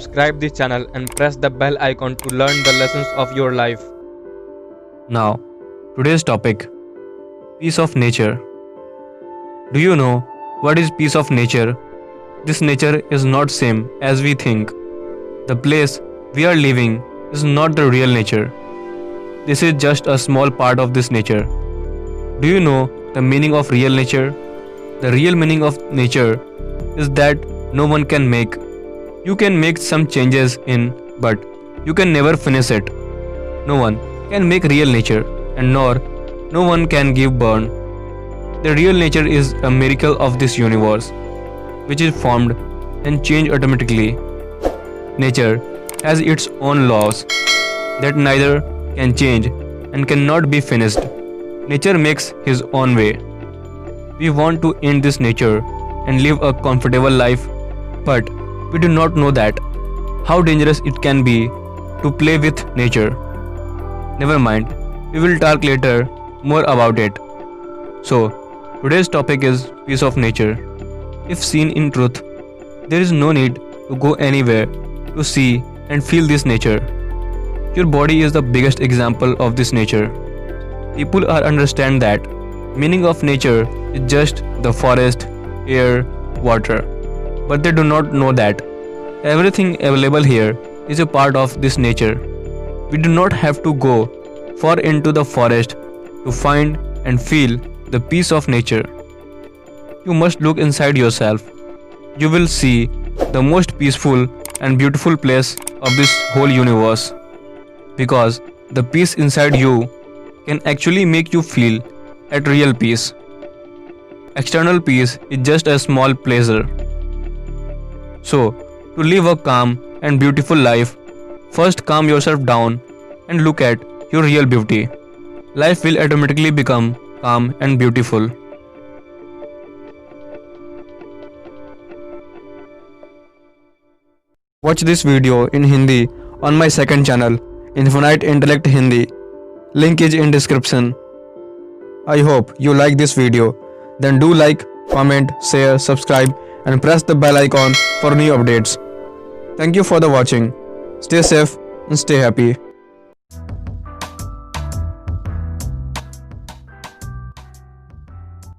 subscribe the channel and press the bell icon to learn the lessons of your life. Now, today's topic, peace of nature. Do you know what is peace of nature? This nature is not same as we think. The place we are living is not the real nature. This is just a small part of this nature. Do you know the meaning of real nature? The real meaning of nature is that no one can make. You can make some changes in, but you can never finish it. No one can make real nature, and nor no one can give burn. The real nature is a miracle of this universe, which is formed and changed automatically. Nature has its own laws that neither can change and cannot be finished. Nature makes his own way. We want to end this nature and live a comfortable life, but we do not know that how dangerous it can be to play with nature. Never mind, we will talk later more about it. So, today's topic is peace of nature. If seen in truth, there is no need to go anywhere to see and feel this nature. Your body is the biggest example of this nature. People are understand that meaning of nature is just the forest, air, water. But they do not know that everything available here is a part of this nature. We do not have to go far into the forest to find and feel the peace of nature. You must look inside yourself. You will see the most peaceful and beautiful place of this whole universe. Because the peace inside you can actually make you feel at real peace. External peace is just a small pleasure. So, to live a calm and beautiful life, first calm yourself down and look at your real beauty. Life will automatically become calm and beautiful. Watch this video in Hindi on my second channel, Infinite Intellect Hindi. Link is in description. I hope you like this video. Then do like, comment, share, subscribe and press the bell icon for new updates. Thank you for the watching. Stay safe and stay happy.